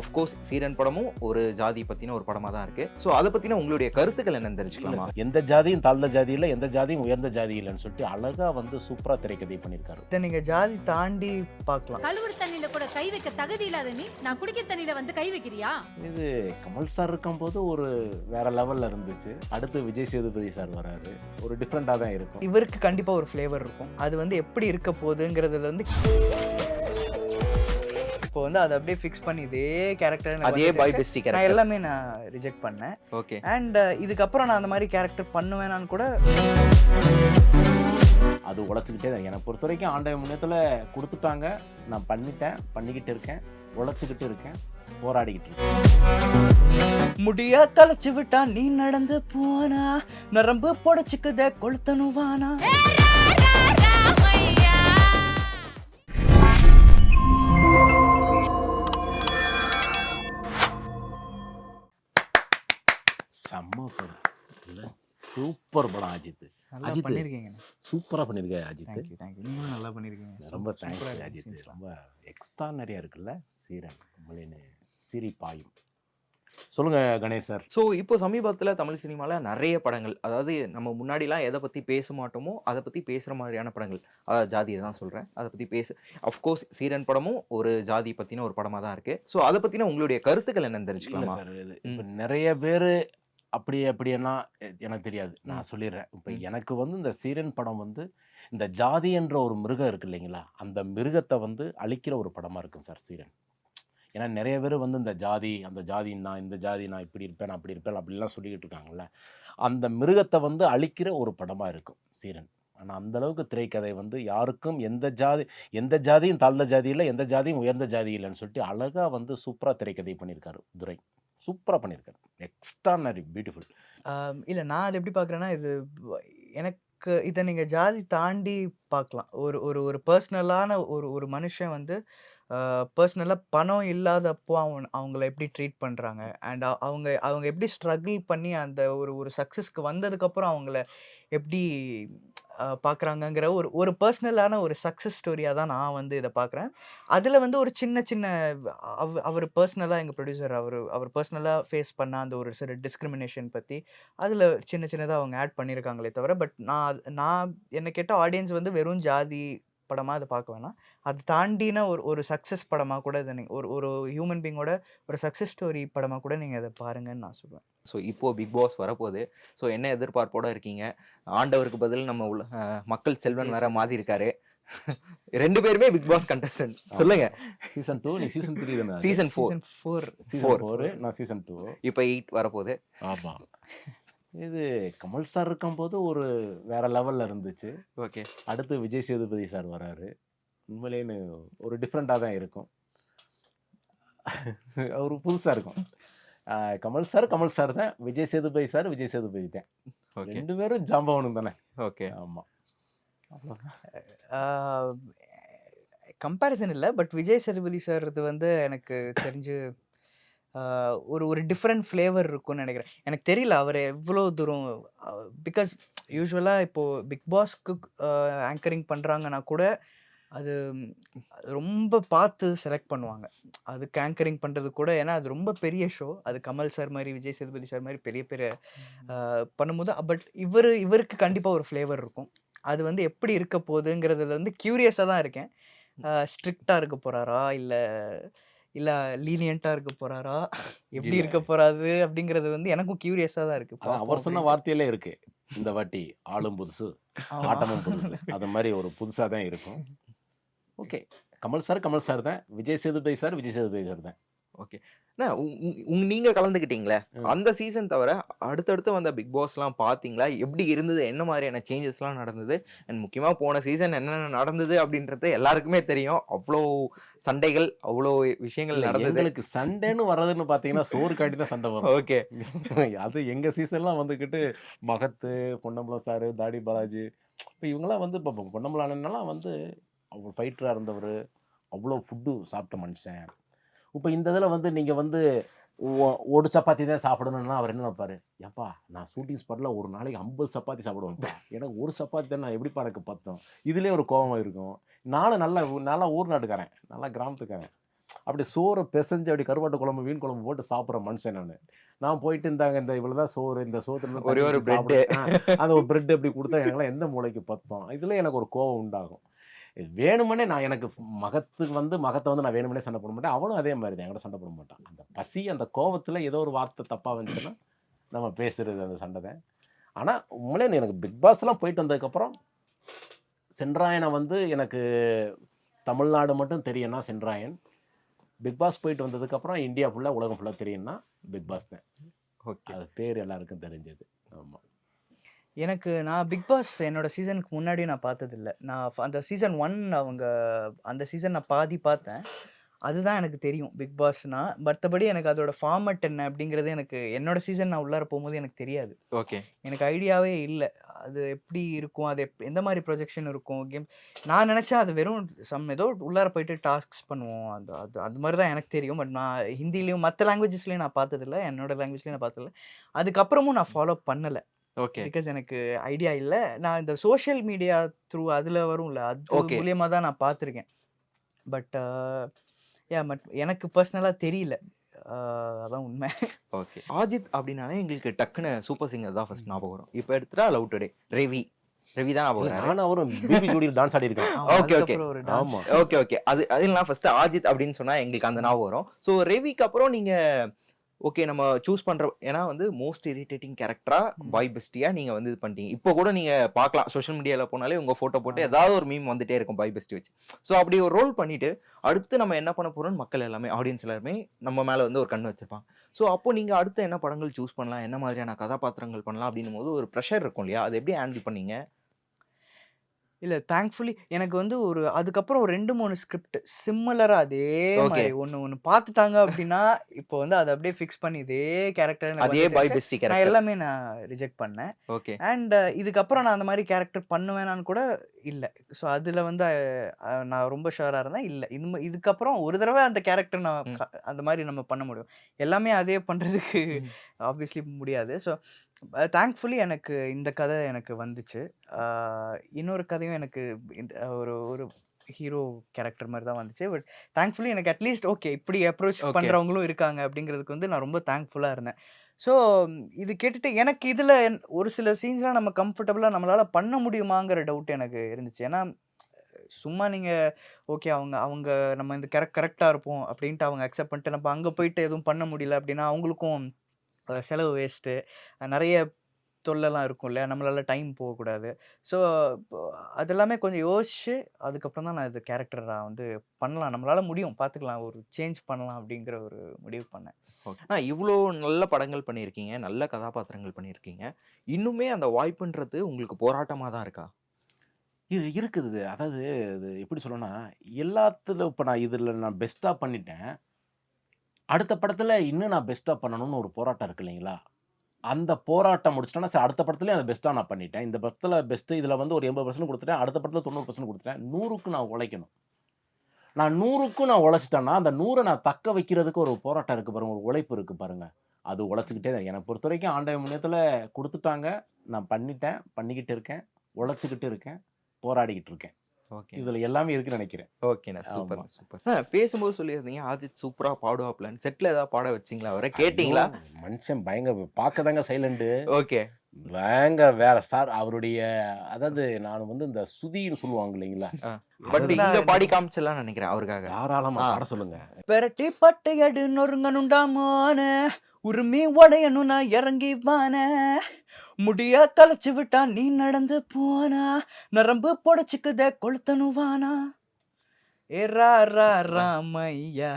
Of course சீரன் படமும் ஒரு ஜாதி பத்தின ஒரு படமா தான் இருக்கு. ஸோ அதை பத்தின உங்களுடைய கருத்துக்கள் என்னன்னு தெரிஞ்சுக்கலாமா? எந்த ஜாதியும் தாழ்ந்த ஜாதி இல்லை, எந்த ஜாதியும் உயர்ந்த ஜாதி இல்லைன்னு சொல்லிட்டு அழகா சூப்பரா திரைக்கதை பண்ணியிருக்காரு. இதை நீங்க ஜாதி தாண்டி பார்க்கலாம். கழுவுற தண்ணியில கூட கை வைக்க தகுதி இல்லாத நீ நான் குடிக்கிற தண்ணியில வந்து கை வைக்கிறியா? இது கமல் சார் இருக்கும்போது ஒரு வேற லெவல்ல இருந்துச்சு. அடுத்து விஜய் சேதுபதி சார் வராரு, ஒரு டிஃப்ரெண்டா தான் இருக்கும். இவருக்கு கண்டிப்பா ஒரு ஃப்ளேவர் இருக்கும். அது வந்து எப்படி இருக்க போகுதுங்கிறதுல வந்து இப்போ வந்து அதை அப்படியே ஃபிக்ஸ் பண்ணி இதே கேரக்டர் அதே பாய் பெஸ்டி நான் கேரக்டர் எல்லாமே நான் ரிஜெக்ட் பண்ணேன். ஓகே. அண்ட் இதுக்கப்புறம் நான் அந்த மாதிரி கேரக்டர் பண்ணுவேனான்னு கூட அது உழைச்சிக்கிட்டே தான். என்னை பொறுத்த வரைக்கும் ஆண்டவ முன்னத்துல கொடுத்துட்டாங்க, நான் பண்ணிக்கிட்டு இருக்கேன், உழைச்சிக்கிட்டு இருக்கேன், போராடிக்கிட்டு இருக்கேன். முடியா கலைச்சு விட்டா நீ நடந்து போனா நரம்பு பொடைச்சுக்குத கொளுத்தனுவானா. செம்ம படம் இல்ல, சூப்பர் படம். அஜித் நல்லா அஜித் பண்ணிருக்கீங்க. சூப்பரா பண்ணிருக்க அஜித். தேங்க்யூ. நீங்களும் நல்லா பண்ணிருக்கீங்க. ரொம்ப தேங்க்ஸ் அஜித். ரொம்ப எக்ஸ்ட்ரானரியா இருக்குல்ல சீரன். நம்மளேன்னு சிரி பாயும். சொல்லுங்க கணேஷ் சார். ஸோ இப்போ சமீபத்தில் தமிழ் சினிமாவில் நிறைய படங்கள், அதாவது நம்ம முன்னாடிலாம் எதை பற்றி பேச மாட்டோமோ அதை பற்றி பேசுகிற மாதிரியான படங்கள், அதாவது ஜாதியை தான் சொல்கிறேன், அதை பற்றி அஃப்கோர்ஸ் சீரன் படமும் ஒரு ஜாதி பற்றின ஒரு படமாக தான் இருக்குது. ஸோ அதை பற்றின உங்களுடைய கருத்துக்கள் என்னன்னு தெரிஞ்சுக்கலாமா? சார் இது இப்போ நிறைய பேர் அப்படின்னா எனக்கு தெரியாது, நான் சொல்லிடுறேன். இப்போ எனக்கு இந்த சீரன் படம் இந்த ஜாதி என்ற ஒரு மிருகம் இருக்கு இல்லைங்களா, அந்த மிருகத்தை அழிக்கிற ஒரு படமாக இருக்கும் சார் சீரன். ஏன்னா நிறைய பேர் இந்த ஜாதி, அந்த ஜாதி நான், இந்த ஜாதி நான் இப்படி இருப்பேன் அப்படி இருப்பேன் அப்படிலாம் சொல்லிக்கிட்டு இருக்காங்கல்ல, அந்த மிருகத்தை அழிக்கிற ஒரு படமாக இருக்கும் சீரன். ஆனால் அந்தளவுக்கு திரைக்கதை யாருக்கும் எந்த ஜாதியும் தாழ்ந்த ஜாதி இல்லை, எந்த ஜாதியும் உயர்ந்த ஜாதி இல்லைன்னு சொல்லிட்டு அழகாக சூப்பராக திரைக்கதை பண்ணியிருக்காரு துரை. சூப்பராக பண்ணியிருக்காரு, எக்ஸ்ட்ரானரி பியூட்டிஃபுல். இல்லை, நான் அதை எப்படி பார்க்குறேன்னா, இது எனக்கு இதை நீங்கள் ஜாதி தாண்டி பார்க்கலாம். ஒரு ஒரு ஒரு பர்சனலான ஒரு மனுஷன் பர்சனலாக பணம் இல்லாதப்போ அவங்கள எப்படி ட்ரீட் பண்ணுறாங்க, அண்ட் அவங்க எப்படி ஸ்ட்ரகிள் பண்ணி அந்த ஒரு சக்ஸஸ்க்கு வந்ததுக்கப்புறம் அவங்கள எப்படி பார்க்குறாங்கங்கிற ஒரு பர்சனலான ஒரு சக்ஸஸ் ஸ்டோரியாக தான் நான் இதை பார்க்குறேன். அதில் ஒரு சின்ன சின்ன அவர் பர்சனலாக எங்கள் ப்ரொடியூசர் அவர் பர்சனலாக ஃபேஸ் பண்ண அந்த ஒரு சில டிஸ்கிரிமினேஷன் பற்றி அதில் சின்னதாக அவங்க ஆட் பண்ணியிருக்காங்களே தவிர, பட் நான் என்ன கேட்டால் ஆடியன்ஸ் வெறும் ஜாதி படமாக அதை பார்க்க வேணாம், அது தாண்டின ஒரு சக்ஸஸ் படமாக கூட இதை நீங்கள் ஒரு ஹியூமன் பீங்கோட ஒரு சக்ஸஸ் ஸ்டோரி படமாக கூட நீங்கள் அதை பாருங்கன்னு நான் சொல்லுவேன். ஸோ இப்போது பிக் பாஸ் வரப்போகுது. ஸோ என்ன எதிர்பார்ப்போட இருக்கீங்க? ஆண்டவருக்கு பதில் நம்ம மக்கள் செல்வன் வேற மாதிரி இருக்காரு. 2 பேருமே பிக் பாஸ் கண்டஸ்டன்ட். சொல்லுங்க. சீசன் 2 நீ சீசன் 3 தானே? சீசன் 4 நான் சீசன் 2. இப்போ 8 வரப்போகுது. ஆமாம். இது கமல் சார் இருக்கும்போது ஒரு வேற லெவல்ல இருந்துச்சு. ஓகே. அடுத்து விஜய் சேதுபதி சார் வராரு, உண்மையிலேன்னு ஒரு டிஃப்ரெண்டாக தான் இருக்கும், ஒரு புதுசாக இருக்கும். கமல் சார் தான், விஜய் சேதுபதி தான். 2 பேரும் ஜாம்பவனும் தானே. ஓகே. ஆமாம். கம்பேரிசன் இல்லை, பட் விஜய் சேதுபதி சார் இது எனக்கு தெரிஞ்சு ஒரு டிஃப்ரெண்ட் ஃப்ளேவர் இருக்கும்னு நினைக்கிறேன். எனக்கு தெரியல அவர் எவ்வளோ தூரம், பிகாஸ் யூஸ்வலாக இப்போது பிக் பாஸ்க்கு ஆங்கரிங் பண்ணுறாங்கன்னா கூட அது ரொம்ப பார்த்து செலக்ட் பண்ணுவாங்க. அதுக்கு ஆங்கரிங் பண்ணுறது கூட, ஏன்னா அது ரொம்ப பெரிய ஷோ. அது கமல் சார் மாதிரி, விஜய் சேதுபதி சார் மாதிரி பெரிய பண்ணும்போது, பட் இவருக்கு கண்டிப்பாக ஒரு ஃப்ளேவர் இருக்கும். அது எப்படி இருக்க போகுதுங்கிறதுல க்யூரியஸாக தான் இருக்கேன். ஸ்ட்ரிக்டாக இருக்க போகிறாரா, இல்லை லீனியண்ட்டாக இருக்க போகிறாரா, எப்படி இருக்க போகிறாரு அப்படிங்கிறது எனக்கும் க்யூரியஸாக தான் இருக்குது. அவர் சொன்ன வார்த்தையிலே இருக்கு, இந்த வாட்டி ஆளும் புதுசு ஆட்டமும் புதுசு, அது மாதிரி ஒரு புதுசாக தான் இருக்கும். ஓகே. கமல் சார் தான், விஜய் சேதுபதி சார் தான். ஓகே. நீங்க கலந்துக்கிட்டீங்களே அந்த சீசன் தவிர அடுத்தடுத்து வந்த பிக் பாஸ்லாம் பார்த்தீங்களா? எப்படி இருந்தது? என்ன மாதிரியான சேஞ்சஸ்லாம் நடந்தது? அண்ட் முக்கியமாக போன சீசன் என்னென்ன நடந்தது அப்படின்றது எல்லாருக்குமே தெரியும். அவ்வளோ சண்டைகள், அவ்வளோ விஷயங்கள் நடந்தது. எங்களுக்கு சண்டைன்னு வர்றதுன்னு பார்த்தீங்கன்னா சோறு காட்டி தான் சண்டை வரும். ஓகே. அது எங்கள் சீசன்லாம் மகத்து, பொன்னம்பலம் சார், தாடி பாலாஜி, இப்போ இவங்களாம் இப்போ பொன்னம்பலம் அண்ணன்லாம் அவ்வளோ ஃபைட்டராக இருந்தவர், அவ்வளோ ஃபுட்டு சாப்பிட்ட மனுஷன். இப்போ இந்த இதில் நீங்கள் ஒரு சப்பாத்தி தான் சாப்பிடணும்னா அவர் என்ன நினைப்பாரு, ஏப்பா நான் ஷூட்டிங் ஸ்பாட்டில் ஒரு நாளைக்கு 50 சப்பாத்தி சாப்பிடுவேன்ப்பா, எனக்கு ஒரு சப்பாத்தி தான் நான் எப்படிப்பா எனக்கு பத்தோம். இதுலேயே ஒரு கோபம் இருக்கும். நானும் நல்லா ஊர் நாட்டுக்காரன், நல்லா கிராமத்துக்காரன். அப்படி சோறை பிசைஞ்சு அப்படி கருவாட்டு குழம்பு மீன் குழம்பு போட்டு சாப்பிட்ற மனுஷன் நான் போயிட்டு இருந்தாங்க இந்த இவ்வளவுதான் சோறு, இந்த சோத்துல ஒரே ஒரு பிரெட் அந்த ஒரு பிரெட் அப்படி கொடுத்தா எனக்குலாம் எந்த மூளைக்கு பத்தும்? இதுல எனக்கு ஒரு கோவம் உண்டாகும். இது வேணுமனே நான் எனக்கு மகத்தை வந்து நான் வேணுமனே சண்டை போட மாட்டேன், அவனும் அதே மாதிரி தான் என்கிட்ட சண்டை போட மாட்டான். அந்த பசி அந்த கோவத்துல ஏதோ ஒரு வார்த்தை தப்பா வந்துச்சுன்னா நம்ம பேசுறது அந்த சண்டை தான். ஆனா உண்மையிலே எனக்கு பிக் பாஸ்லாம் போயிட்டு வந்ததுக்கப்புறம் சென்றாயனை வந்து எனக்கு தமிழ்நாடு மட்டும் தெரியும்னா சென்றாயன், பிக் பாஸ் போயிட்டு வந்ததுக்கப்புறம் இந்தியா ஃபுல்லாக உலகம் ஃபுல்லாக தெரியும்னா பிக் பாஸ் தான். ஓகே. அது பேர் எல்லாருக்கும் தெரிஞ்சது. ஆமாம். நான் பிக் பாஸ் என்னோட சீசனுக்கு முன்னாடி நான் பார்த்ததில்ல. நான் அந்த சீசன் 1 அந்த சீசன் நான் பாதி பார்த்தேன். அதுதான் எனக்கு தெரியும் பிக் பாஸ்னா. மத்தபடி எனக்கு அதோட ஃபார்மட் என்ன அப்படிங்கிறது என்னோட சீசன் நான் உள்ளார போகும்போது எனக்கு தெரியாது. ஓகே. எனக்கு ஐடியாவே இல்ல. அது எப்படி இருக்கும்? அது எந்த மாரி ப்ரொஜெக்ஷன் இருக்கும்? நான் நினைச்சேன் அது வெறும் ஏதோ உள்ளார போயிட்டு டாஸ்க்ஸ் பண்ணுவோம். அது அது அது மாரி தான் எனக்கு தெரியும். பட் நான் ஹிந்திலயும் மத்த லாங்குவேஜஸ்லயும் நான் பார்த்ததில்ல. என்னோட லாங்குவேஜ்லயும் நான் பார்த்ததில்ல. அதுக்கப்புறமும் நான் ஃபாலோ பண்ணல. ஓகே. பிகாஸ் எனக்கு ஐடியா இல்ல. நான் இந்த சோஷியல் மீடியா த்ரூ அதுல வரும்ல, அது ஓகே. மூலியமா தான் நான் பார்த்துருக்கேன். பட் எனக்கு பர்சனலா தெரியல. அதான் உண்மை. ஓகே. அஜித் அப்படின்னாலே எங்களுக்கு டக்குன்னு சூப்பர் சிங்கர் தான் ஃபர்ஸ்ட் ஞாபகம் வரும். இப்போ எடுத்துட்டா லவ் டுடே ரவி தான் ஞாபகம் வராரு. நானும் அவரும் பிபி ஜோடியில் டான்ஸ் ஆடி இருக்கேன். ஆமா, ஓகே, ஓகே. அதுக்கப்புறம் ஒரு டான்ஸ். ஆமா. ஓகே. அதெல்லாம் ஃபர்ஸ்ட் அஜித் அப்படின்னு சொன்னா எங்களுக்கு அந்த ஞாபகம் வரும். ஸோ ரவிக்கு அப்புறம் நீங்க ஓகே நம்ம சூஸ் பண்ற, ஏன்னா வந்து மோஸ்ட் இரிட்டேட்டிங் கேரக்டரா பாய் பெஸ்டியா நீங்க வந்து இது பண்ணிட்டீங்க. இப்போ கூட நீங்க பார்க்கலாம் சோஷியல் மீடியால போனாலே உங்க போட்டோ போட்டு ஏதாவது ஒரு மீம் வந்துட்டே இருக்கும் பாய் பெஸ்டி வச்சு. ஸோ அப்படி ஒரு ரோல் பண்ணிட்டு அடுத்து நம்ம என்ன பண்ண போறோம்னு மக்கள் எல்லாமே ஆடியன்ஸ் எல்லாருமே நம்ம மேல வந்து ஒரு கண்ணு வச்சிருப்பாங்க. ஸோ அப்போ நீங்க அடுத்து என்ன படங்கள் சூஸ் பண்ணலாம், என்ன மாதிரியான கதாபாத்திரங்கள் பண்ணலாம் அப்படின்னும் போது ஒரு ப்ரெஷர் இருக்கும் இல்லையா? அது எப்படி ஹேண்டில் பண்ணீங்க? இல்ல தேங்க்ஃபுல்லி எனக்கு அதுக்கப்புறம் ஒரு 2, 3 ஸ்கிரிப்ட் சிமிலரா அதே ஓகே. மாதிரி ஒண்ணு பார்த்துட்டாங்க அப்படின்னா, இப்போ அதை அப்படியே ஃபிக்ஸ் பண்ணி இதே கேரக்டர் எனக்கு அதே பாய் வந்துட்டு பெஸ்டி நான் கேரக்டர். எல்லாமே நான் ரிஜெக்ட் பண்ணேன். ஓகே. அண்ட் இதுக்கப்புறம் நான் அந்த மாதிரி கேரக்டர் பண்ணுவேனான்னு கூட இல்ல. ஸோ அதுல நான் ரொம்ப ஷுவரா இருந்தேன். இல்ல இதுக்கப்புறம் ஒரு தடவை அந்த கேரக்டர் நான் அந்த மாதிரி நம்ம பண்ண முடியும். எல்லாமே அதே பண்றதுக்கு ஆப்வியஸ்லி முடியாது. ஸோ தேங்க்ஃபுல்லி எனக்கு இந்த கதை எனக்கு வந்துச்சு. இன்னொரு கதையும் எனக்கு இந்த ஒரு ஹீரோ கேரக்டர் மாதிரி தான் வந்துச்சு. பட் தேங்க்ஃபுல்லி எனக்கு அட்லீஸ்ட் ஓகே இப்படி அப்ரோச் ஓகே. பண்றவங்களும் இருக்காங்க அப்படிங்கிறதுக்கு நான் ரொம்ப தேங்க்ஃபுல்லா இருந்தேன். ஸோ இது கேட்டுட்டு எனக்கு இதுல ஒரு சில சீன்ஸ்லாம் நம்ம கம்ஃபர்டபுளா நம்மளால பண்ண முடியுமாங்கிற டவுட் எனக்கு இருந்துச்சு. ஏன்னா சும்மா நீங்க ஓகே அவங்க நம்ம இந்த கரெக்டா இருப்போம் அப்படின்ட்டு அவங்க அக்செப்ட் பண்ணிட்டு நம்ம அங்க போயிட்டு எதுவும் பண்ண முடியல அப்படின்னா அவங்களுக்கும் செலவு வேஸ்ட்டு, நிறைய தொல்லைலாம் இருக்கும் இல்லையா? நம்மளால டைம் போகக்கூடாது. ஸோ அதெல்லாமே கொஞ்சம் யோசிச்சு அதுக்கப்புறம் தான் நான் இது கேரக்டர் பண்ணலாம், நம்மளால முடியும், பார்த்துக்கலாம், ஒரு சேஞ்ச் பண்ணலாம் அப்படிங்கிற ஒரு முடிவு பண்ணேன். ஓகே. இவ்வளோ நல்ல படங்கள் பண்ணியிருக்கீங்க, நல்ல கதாபாத்திரங்கள் பண்ணியிருக்கீங்க. இன்னுமே அந்த வாய்ப்புன்றது உங்களுக்கு போராட்டமா தான் இருக்கா? இருக்குது. அதாவது இது எப்படி சொல்லணும்னா, எல்லாத்துல இப்போ நான் பெஸ்ட்டா பண்ணிட்டேன். அடுத்த படத்துல இன்னும் நான் பெஸ்ட்டா பண்ணணும்னு ஒரு போராட்டம் இருக்கு இல்லைங்களா? அந்த போராட்டம் முடிச்சுட்டேன்னா, சரி அடுத்த படத்துலயும் அதை பெஸ்ட்டா நான் பண்ணிட்டேன். இந்த படத்துல பெஸ்ட் இதுல வந்து ஒரு 80% கொடுத்துட்டேன். அடுத்த படத்துல 90% கொடுத்துட்டேன். 100க்கு நான் உழைக்கணும். நான் 100க்கும் நான் உழைச்சிட்டேன்னா, அந்த 100 நான் தக்க வைக்கிறதுக்கு ஒரு போராட்டம் இருக்கு பாருங்க, ஒரு உழைப்பு இருக்கு பாருங்க. அது உழைச்சுக்கிட்டே தான். என்னை பொறுத்த வரைக்கும் ஆண்டவன் புண்ணியத்துல கொடுத்துட்டாங்க. நான் பண்ணிட்டேன், பண்ணிக்கிட்டு இருக்கேன், உழைச்சுக்கிட்டு இருக்கேன், போராடிக்கிட்டு இருக்கேன். ஓகே. இதுல எல்லாமே இருக்குன்னு நினைக்கிறேன். ஓகேண்ணா. சூப்பர் ஆமா. சூப்பர். பேசும்போது சொல்லியிருந்தீங்க அஜித் சூப்பரா பாடுவாப்லன்னு. செட்ல ஏதாவது பாட வச்சீங்களா அவரை? கேட்டீங்களா? ஐயோ! மனுஷன் பார்க்கதாங்க சைலண்ட். ஓகே. வேற சார் அவருடைய அதாவது நான் வந்து இந்த சுதின்னு சொல்லுவாங்க இல்லைங்களா? பட் அதுதான் இங்க பாடி காமிச்சலாம் நினைக்கிறேன் அவருக்காக. தாராளமா ஆ. பாட சொல்லுங்க. பெரட்டி பட்டையடு நொறுங்கனுண்டாமான உரிமை உடையணும் நான் இறங்கி வான முடிய களைச்சு விட்டா நீ நடந்து போனா நரம்பு பொடைச்சுக்குதே கொளுத்தனுவானா ராமையா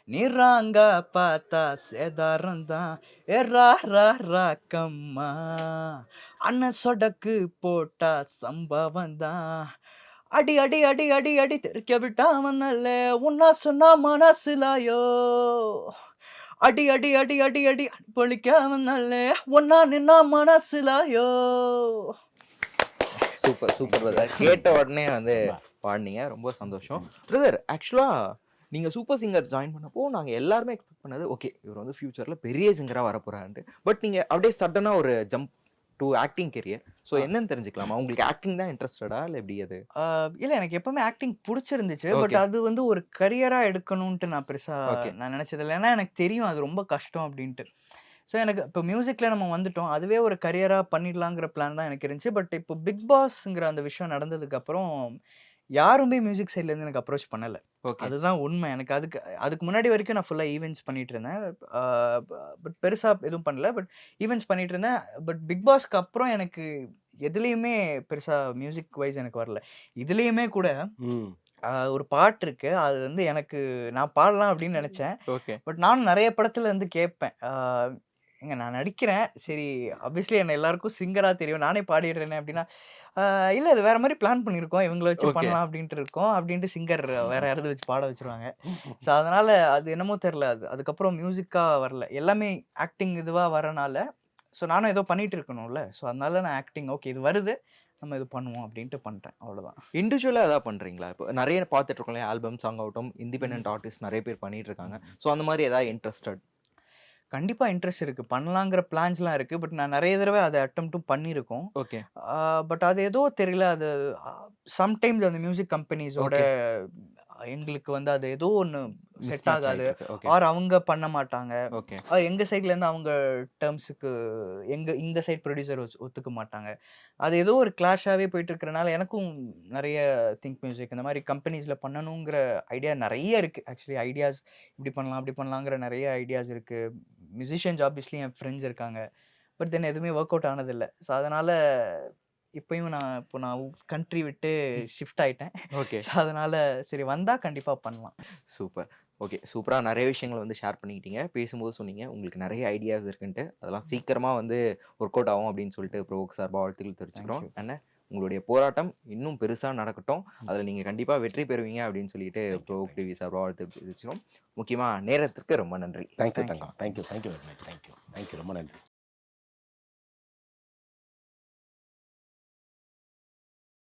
நீ ராங்கா பார்த்தா சேதாரம் தான் ராக்கம்மா அண்ணன் சொடக்கு போட்டா சம்பவம் தான் அடி அடி அடி அடி அடி தெறிக்க விட்டா வந்தல்ல உன்னா சொன்னா மனசுலாயோ அடி அடி அடி அடி அடி பொழிக்க வந்தல்ல ஒன்னா நின்னா மனசுலாயோ. Super super brother. கேட்ட உடனே வந்து பாடினீங்க. ரொம்ப சந்தோஷம் பிரதர். ஆக்சுவலா நீங்க சூப்பர் சிங்கர் ஜாயின் பண்ணப்போ நாங்க எல்லாருமே எக்ஸ்பெக்ட் பண்ணது ஓகே இவர் வந்து ஃபியூச்சர்ல பெரிய சிங்கரா வரப்போறாருன்ட்டு. பட் நீங்க அப்படியே சடனா ஒரு jump to acting career. So என்னன்னு தெரிஞ்சுக்கலாமா? உங்களுக்கு ஆக்டிங் தான் இன்ட்ரெஸ்டடா இல்ல எப்படி அது? இல்ல எனக்கு எப்பவுமே ஆக்டிங் புடிச்சிருந்துச்சு. But okay. அது வந்து ஒரு கரியரா எடுக்கணுன்ட்டு நான் பெருசா ஓகே. நான் நினைச்சதில்ல. ஏன்னா எனக்கு தெரியும் அது ரொம்ப கஷ்டம் அப்டின்ட்டு. ஸோ எனக்கு இப்போ மியூசிக்ல நம்ம வந்துட்டோம். அதுவே ஒரு கரியரா பண்ணிடலாங்கிற பிளான் தான் எனக்கு இருந்துச்சு. பட் இப்போ பிக் பாஸ்ங்கிற அந்த விஷயம் நடந்ததுக்கு அப்புறம் யாருமே மியூசிக் சைட்ல இருந்து எனக்கு அப்ரோச் பண்ணல. ஓகே. அதுதான் உண்மை. எனக்கு அதுக்கு முன்னாடி வரைக்கும் நான் ஃபுல்லா ஈவென்ட்ஸ் பண்ணிட்டு இருந்தேன். ஆ பட் பெருசா எதுவும் பண்ணல. பட் ஈவென்ட்ஸ் பண்ணிட்டு இருந்தேன். பட் பிக் பாஸ்க்கு அப்புறம் எனக்கு எதுலயுமே பெருசா மியூசிக் வைஸ் எனக்கு வரல. இதுலயுமே கூட ம். ஒரு பாட்டு இருக்கு. அது வந்து எனக்கு நான் பாடலாம் அப்படின்னு நெனச்சேன். ஓகே. பட் நானும் நெறைய படத்துல வந்து கேட்பேன். ஏங்க நான் நடிக்கிறேன். சரி ஆப்வியஸ்லி என்ன எல்லாருக்கும் சிங்கரா தெரியும். நானே பாடிடுறேனே அப்படின்னா, இல்ல அது வேற மாரி பிளான் பண்ணியிருக்கோம். இவங்கள வச்சு ஓகே. பண்ணலாம் அப்படின்ட்டு இருக்கோம். அப்படின்ட்டு சிங்கர் வேற யாராவது வச்சு பாட வச்சுருவாங்க. ஸோ அதனால அது என்னமோ தெரியல. அதுக்கப்புறம் மியூசிக்கா வரல. எல்லாமே ஆக்டிங் இதுவா வரனால, ஸோ நானும் ஏதோ பண்ணிட்டு இருக்கணும்ல. ஸோ அதனால நான் ஆக்டிங் ஓகே இது வருது. நம்ம இது பண்ணுவோம் அப்படின்ட்டு பண்றேன். அவ்வளோதான். இண்டிவிஜுவலா எதாவது பண்றீங்களா? இப்போ நெறைய பார்த்துட்டு இருக்கோம் இல்லையா? ஆல்பம் சாங் ஆகட்டும், ம். இண்டிபெண்டன்ட் ஆர்டிஸ்ட் நெறைய பேர் பண்ணிட்டு இருக்காங்க. ம். ஸோ அந்த மாரி ஏதாவது இன்ட்ரஸ்டட்? கண்டிப்பா இன்ட்ரெஸ்ட் இருக்கு. பண்ணலாங்கிற பிளான்ஸ்லாம் இருக்கு. பட் நான் நெறைய தடவ அத அட்டெம்ப்டும் பண்ணியிருக்கோம். ஓகே. பட் அது ஏதோ தெரியல. அது அ சம்டைம்ஸ் அந்த மியூசிக் கம்பெனிஸோட ஓகே. எங்களுக்கு வந்து அது ஏதோ ஒண்ணு செட் மிஸ்மேட்ச் ஆகாது. ஆயிட்டு இருக்கு. ஓகே. ஆர் அவங்க பண்ண மாட்டாங்க. ஓகே. எங்க சைட்ல இருந்து அவங்க டெர்ம்ஸ்க்கு இந்த சைட் ப்ரொடியூசர் ஒத்துக்க மாட்டாங்க. அது ஏதோ ஒரு கிளாஷாவே போயிட்டு இருக்கிறனால எனக்கும் நெறைய திங்க் மியூசிக் இந்த மாரி கம்பெனிஸ்ல பண்ணணுங்கிற ஐடியா நெறைய இருக்கு. ஆக்சுவலி ஐடியாஸ் இப்படி பண்ணலாம், அப்படி பண்ணலாங்கிற நெறைய ஐடியாஸ் இருக்கு. மியூசிஷியன்ஸ் ஆப்வியஸ்லி என் ஃப்ரெண்ட்ஸ் இருக்காங்க. பட் தென் எதுவுமே வொர்க் அவுட் ஆனதில்ல. ஸோ அதனால இப்போ நான் கண்ட்ரி விட்டு ஷிஃப்ட் ஆயிட்டேன். ஓகே. ஸோ அதனால சரி வந்தா கண்டிப்பா பண்ணலாம். சூப்பர். ஓகே. சூப்பரா நெறைய விஷயங்கள வந்து ஷேர் பண்ணிக்கிட்டீங்க. பேசும்போது சொன்னீங்க, உங்களுக்கு நெறைய ஐடியாஸ் இருக்குன்ட்டு. அதெல்லாம் சீக்கிரமா வந்து ஒர்க் அவுட் ஆகும் அப்படின்னு சொல்லிட்டு ப்ரோவோக் சார்பா வாழ்த்துக்கள் தேங்க் தெரிவிச்சுக்கிறோம். யூ. அண்ட் உங்களுடைய போராட்டம் இன்னும் பெருசா நடக்கட்டும். ம். அதுல நீங்க கண்டிப்பா வெற்றி பெறுவீங்க அப்படின்னு சொல்லிட்டு தேங்க் யூ. ப்ரோவோக் டிவி சார்பா வாழ்த்து தெரிவிச்சுக்கிறோம். முக்கியமா நேரத்திற்கு ரொம்ப நன்றி. Thank you thank you. Thangam. Thank you. Thank you very much. Thank you. Thank you. ரொம்ப நன்றி.